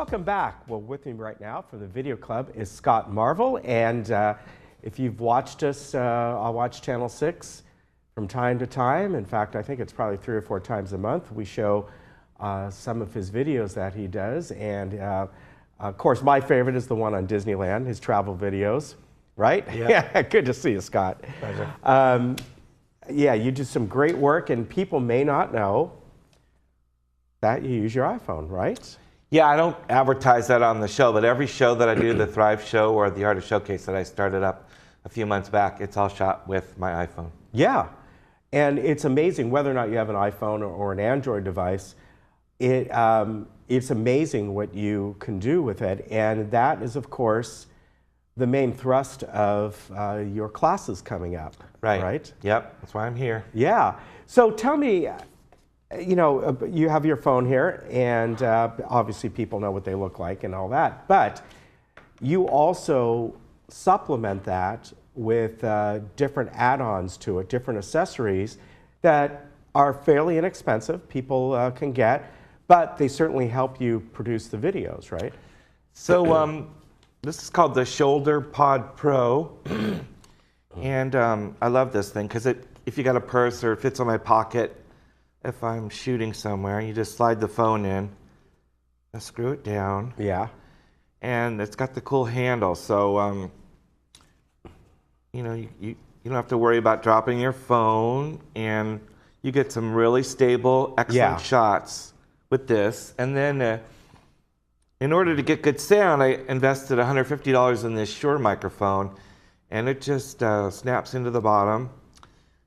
Welcome back. Well, with me right now from the Video Club is Scott Marvel, and if you've watched us, I'll watch Channel 6 from time to time. In fact, I think it's probably 3 or 4 times a month. We show some of his videos that he does, and of course, my favorite is the one on Disneyland, his travel videos, right? Yeah. Yeah, good to see you, Scott. Pleasure. Yeah, you do some great work, and people may not know that you use your iPhone, right? Yeah, I don't advertise that on the show, but every show that I do, the Thrive Show or the Artist Showcase that I started up a few months back, it's all shot with my iPhone. Yeah, and it's amazing whether or not you have an iPhone or an Android device. It's amazing what you can do with it, and that is, of course, the main thrust of your classes coming up. Right? Yep, that's why I'm here. Yeah. So tell me, you know, you have your phone here, and obviously people know what they look like and all that, but you also supplement that with different add-ons to it, different accessories that are fairly inexpensive, people can get, but they certainly help you produce the videos, right? So this is called the Shoulder Pod Pro, and I love this thing because if you got a purse or it fits on my pocket, if I'm shooting somewhere, you just slide the phone in, and screw it down. Yeah. And it's got the cool handle, so you know, you don't have to worry about dropping your phone, and you get some really stable, excellent shots with this. And then in order to get good sound, I invested $150 in this Shure microphone, and it just snaps into the bottom.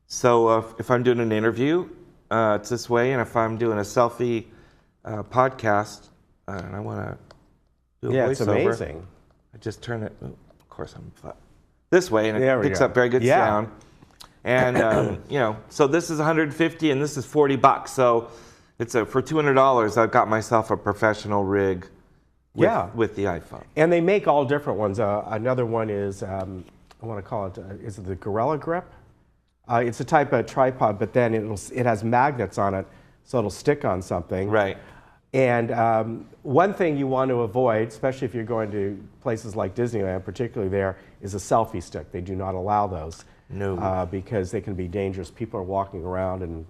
So if I'm doing an interview, it's this way, and if I'm doing a selfie podcast and I want to do a voiceover, it's amazing. I just turn it. Of course, I'm this way, and it picks up very good sound. And you know, so this is $150, and this is $40. So it's for $200. I've got myself a professional rig. With the iPhone. And they make all different ones. Another one is I want to call it. Is it the Gorilla Grip? It's a type of tripod, but then it has magnets on it, so it'll stick on something. Right. And one thing you want to avoid, especially if you're going to places like Disneyland, particularly there, is a selfie stick. They do not allow those. No. Because they can be dangerous. People are walking around and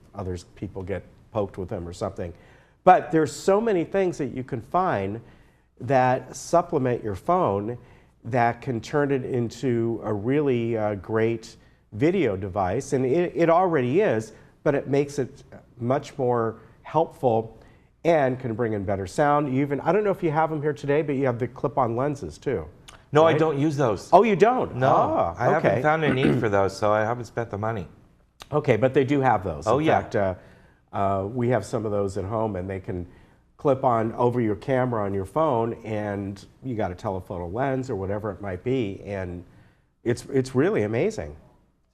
people get poked with them or something. But there's so many things that you can find that supplement your phone that can turn it into a really great video device, and it already is, but it makes it much more helpful and can bring in better sound. I don't know if you have them here today, but you have the clip-on lenses too. No, right? I don't use those. Oh, you don't? No, I haven't found a need for those, so I haven't spent the money. Okay, but they do have those. Oh, in fact, we have some of those at home, and they can clip on over your camera on your phone, and you got a telephoto lens or whatever it might be, and it's really amazing.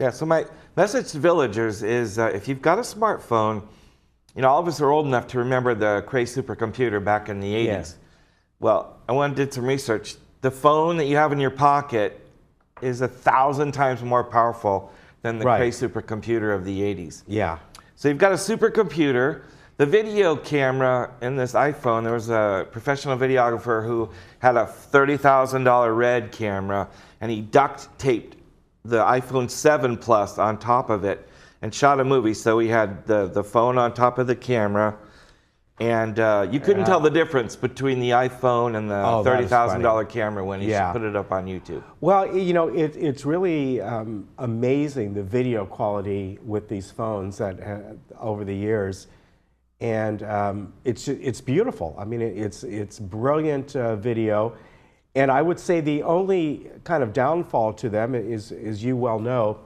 Yeah, so my message to villagers is if you've got a smartphone, you know, all of us are old enough to remember the Cray supercomputer back in the 80s. Yeah. Well, I went and did some research. The phone that you have in your pocket is 1,000 times more powerful than the Cray supercomputer of the 80s. Yeah. So you've got a supercomputer. The video camera in this iPhone, there was a professional videographer who had a $30,000 RED camera, and he duct taped the iPhone 7 Plus on top of it and shot a movie. So he had the phone on top of the camera, and you couldn't tell the difference between the iPhone and the $30,000 camera when he put it up on YouTube. Well, you know, it's really amazing, the video quality with these phones that over the years. And it's beautiful. I mean, it's brilliant video. And I would say the only kind of downfall to them is, as you well know,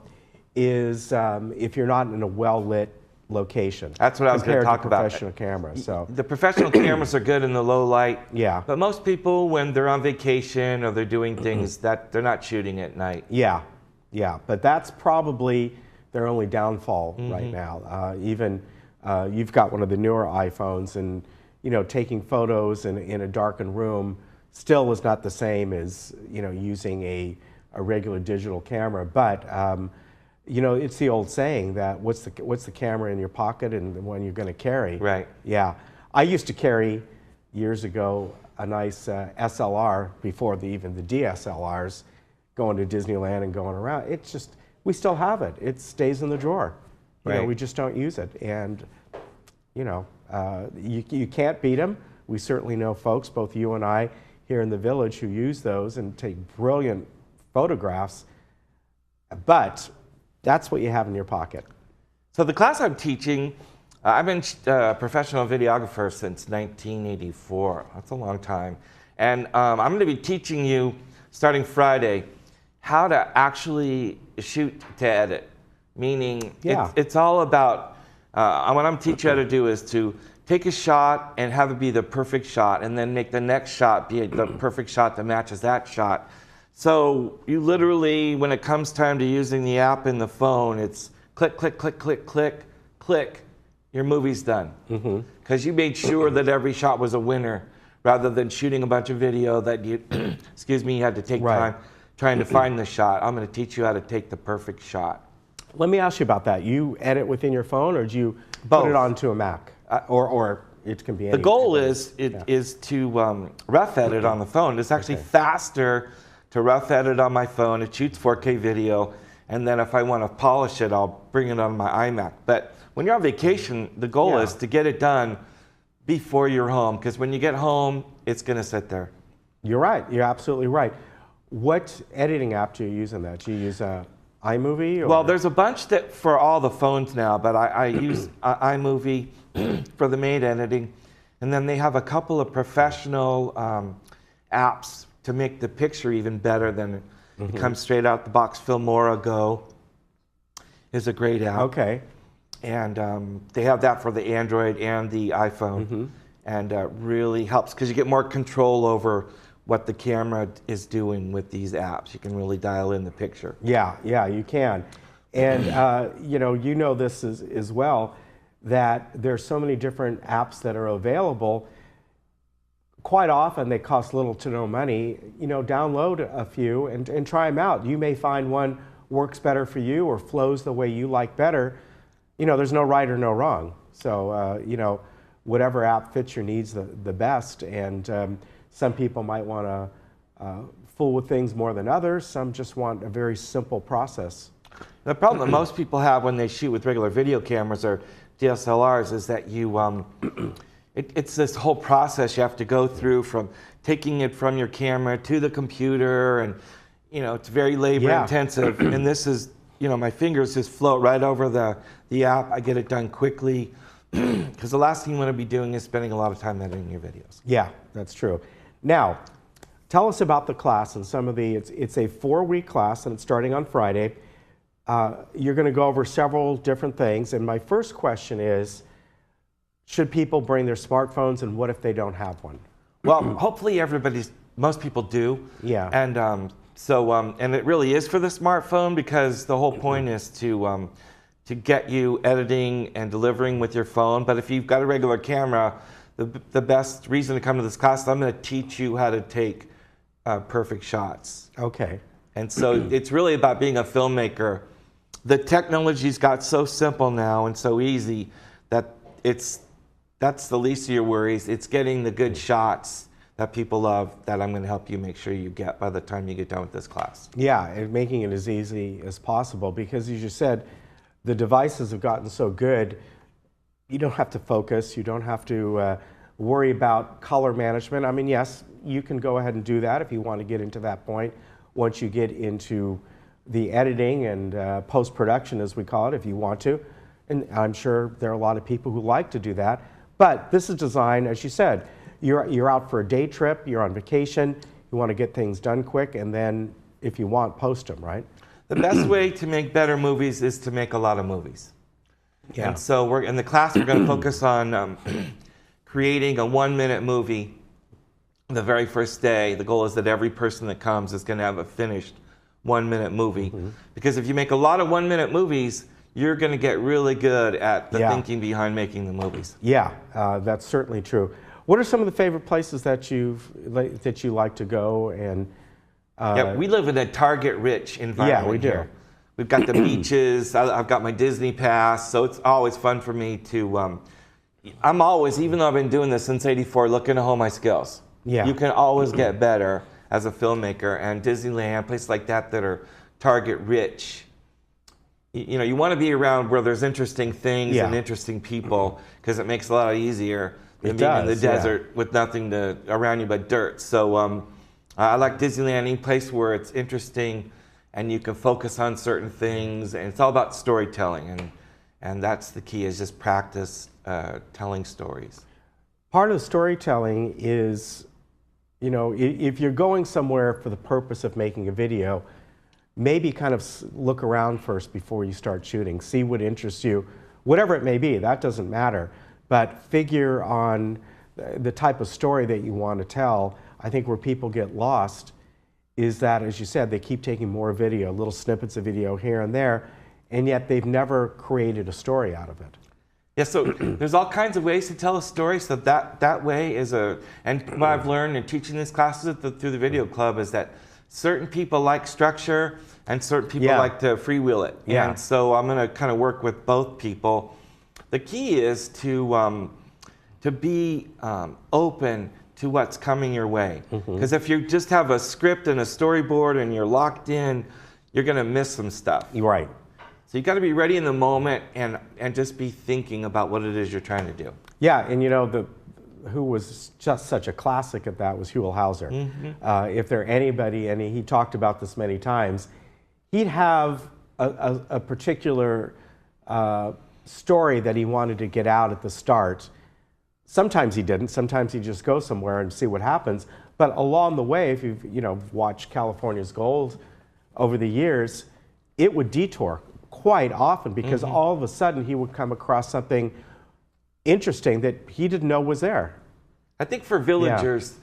is if you're not in a well-lit location. That's what I was going to talk about. Professional cameras. So the professional cameras are good in the low light. Yeah. But most people, when they're on vacation or they're doing things that they're not shooting at night. Yeah, yeah. But that's probably their only downfall right now. Even you've got one of the newer iPhones, and you know, taking photos in a darkened room still is not the same as, you know, using a regular digital camera. But you know, it's the old saying that what's the camera in your pocket and the one you're going to carry. Right. Yeah. I used to carry years ago a nice SLR before even the DSLRs, going to Disneyland and going around. It's just, we still have it. It stays in the drawer. You know, we just don't use it. And, you know, you can't beat them. We certainly know folks, both you and I, here in the village who use those and take brilliant photographs. But that's what you have in your pocket. So the class I'm teaching, I've been a professional videographer since 1984. That's a long time. And I'm going to be teaching you, starting Friday, how to actually shoot to edit. Meaning, it's all about, what I'm teaching you how to do is to take a shot and have it be the perfect shot, and then make the next shot be the perfect shot that matches that shot. So you literally, when it comes time to using the app in the phone, it's click, click, click, click, click, click. Your movie's done. Because you made sure that every shot was a winner, rather than shooting a bunch of video that you, excuse me, you had to take time trying to find the shot. I'm going to teach you how to take the perfect shot. Let me ask you about that. You edit within your phone, or do you put it onto a Mac? Or it can be any. The goal is to rough edit on the phone. It's actually faster to rough edit on my phone. It shoots 4K video, and then if I want to polish it, I'll bring it on my iMac. But when you're on vacation, the goal is to get it done before you're home, because when you get home, it's going to sit there. You're right. You're absolutely right. What editing app do you use in that? Do you use iMovie? Or? Well, there's a bunch that for all the phones now, but I use iMovie for the main editing. And then they have a couple of professional apps to make the picture even better than it comes straight out the box. Filmora Go is a great app. Okay. And they have that for the Android and the iPhone. And really helps because you get more control over what the camera is doing with these apps. You can really dial in the picture. Yeah, you can. And you know this as well, that there's so many different apps that are available. Quite often they cost little to no money. You know, download a few and try them out. You may find one works better for you or flows the way you like better. You know, there's no right or no wrong. So, you know, whatever app fits your needs the best. And some people might want to fool with things more than others. Some just want a very simple process. The problem that most people have when they shoot with regular video cameras or DSLRs is that you, it's this whole process you have to go through, from taking it from your camera to the computer, and you know, it's very labor intensive. And this is, you know, my fingers just float right over the app. I get it done quickly, because the last thing you want to be doing is spending a lot of time editing your videos. Yeah, that's true. Now, tell us about the class and some of the, it's a 4-week class, and it's starting on Friday. You're going to go over several different things, and my first question is, should people bring their smartphones, and what if they don't have one? Well, hopefully most people do. Yeah. And and it really is for the smartphone, because the whole point is to get you editing and delivering with your phone. But if you've got a regular camera, the best reason to come to this class is I'm going to teach you how to take perfect shots. Okay. And so it's really about being a filmmaker. The technology's got so simple now and so easy that that's the least of your worries. It's getting the good shots that people love that I'm going to help you make sure you get by the time you get done with this class. Yeah, and making it as easy as possible, because as you said, the devices have gotten so good, you don't have to focus, you don't have to worry about color management. I mean, yes, you can go ahead and do that if you want to get into that point. Once you get into the editing and post-production, as we call it, if you want to. And I'm sure there are a lot of people who like to do that. But this is designed, as you said, you're out for a day trip, you're on vacation, you want to get things done quick, and then if you want, post them, right? The best way to make better movies is to make a lot of movies. Yeah. And so in the class, we're going to focus on creating a 1-minute movie the very first day. The goal is that every person that comes is going to have a finished 1-minute movie. Because if you make a lot of 1-minute movies, you're going to get really good at the thinking behind making the movies. Yeah, that's certainly true. What are some of the favorite places that you like to go? And yeah, we live in a target-rich environment. Yeah, we do. Here. We've got the beaches. I've got my Disney pass, so it's always fun for me to. I'm always, even though I've been doing this since '84, looking to hone my skills. Yeah. You can always get better as a filmmaker, and Disneyland, places like that that are target rich. You know, you want to be around where there's interesting things and interesting people, because it makes it a lot easier than being in the desert with nothing around you but dirt. So I like Disneyland, any place where it's interesting and you can focus on certain things, and it's all about storytelling, and that's the key, is just practice telling stories. Part of storytelling is, you know, if you're going somewhere for the purpose of making a video, maybe kind of look around first before you start shooting. See what interests you, whatever it may be, that doesn't matter. But figure on the type of story that you want to tell. I think where people get lost is that, as you said, they keep taking more video, little snippets of video here and there, and yet they've never created a story out of it. Yeah, so there's all kinds of ways to tell a story. So that way is and what I've learned in teaching these classes through the video club is that certain people like structure and certain people like to freewheel it. Yeah. And so I'm going to kind of work with both people. The key is to be open to what's coming your way. Because if you just have a script and a storyboard and you're locked in, you're going to miss some stuff. Right. So you got to be ready in the moment and just be thinking about what it is you're trying to do. Yeah, and you know, who was just such a classic at that was Huell Hauser. If there anybody, and he talked about this many times, he'd have a particular story that he wanted to get out at the start. Sometimes he didn't. Sometimes he'd just go somewhere and see what happens. But along the way, if you've watched California's Gold over the years, it would detour quite often, because all of a sudden he would come across something interesting that he didn't know was there. I think for villagers,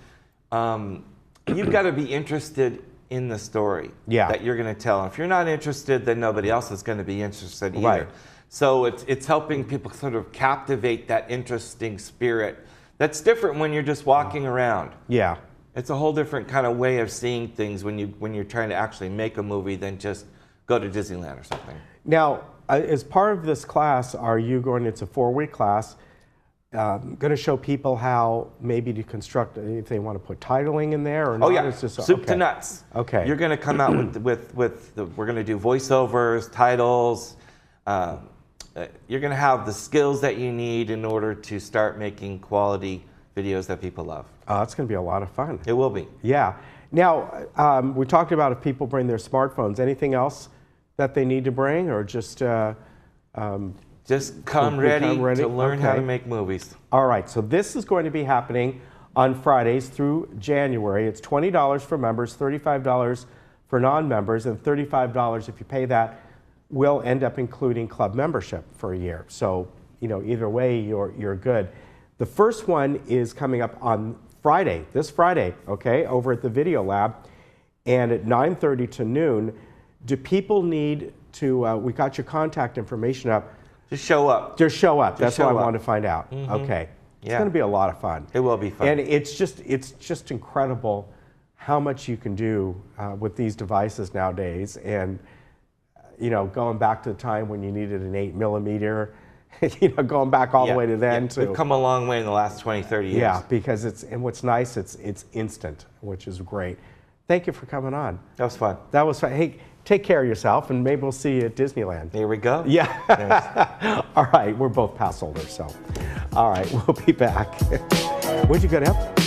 you've got to be interested in the story that you're going to tell. And if you're not interested, then nobody else is going to be interested either. Right. So it's helping people sort of captivate that interesting spirit. That's different when you're just walking around. Yeah. It's a whole different kind of way of seeing things when you're trying to actually make a movie than just go to Disneyland or something. Now, as part of this class, are you going, it's a 4-week class, going to show people how maybe to construct, if they want to put titling in there or not? Oh yeah, it's just, soup to nuts. Okay. You're going to come out we're going to do voiceovers, titles. You're going to have the skills that you need in order to start making quality videos that people love. Oh, it's going to be a lot of fun. It will be. Yeah. Now, we talked about if people bring their smartphones. Anything else that they need to bring, or just come ready to learn how to make movies. All right, so this is going to be happening on Fridays through January. It's $20 for members, $35 for non-members, and $35 if you pay that will end up including club membership for a year. So, you know, either way, you're good. The first one is coming up on Friday, this Friday, okay, over at the Video Lab, and at 9:30 to noon. Do people need to, we got your contact information up. Just show up. Just show up. That's what I wanted to find out. Okay. It's going to be a lot of fun. It will be fun. And it's just incredible how much you can do with these devices nowadays. And, you know, going back to the time when you needed an 8mm, you know, going back all the way to then. We've come a long way in the last 20, 30 years. Yeah, because and what's nice, it's instant, which is great. Thank you for coming on. That was fun. That was fun. Hey, take care of yourself, and maybe we'll see you at Disneyland. There we go. Yeah. Nice. All right, we're both pass holders, so. All right, we'll be back. Where'd you go to?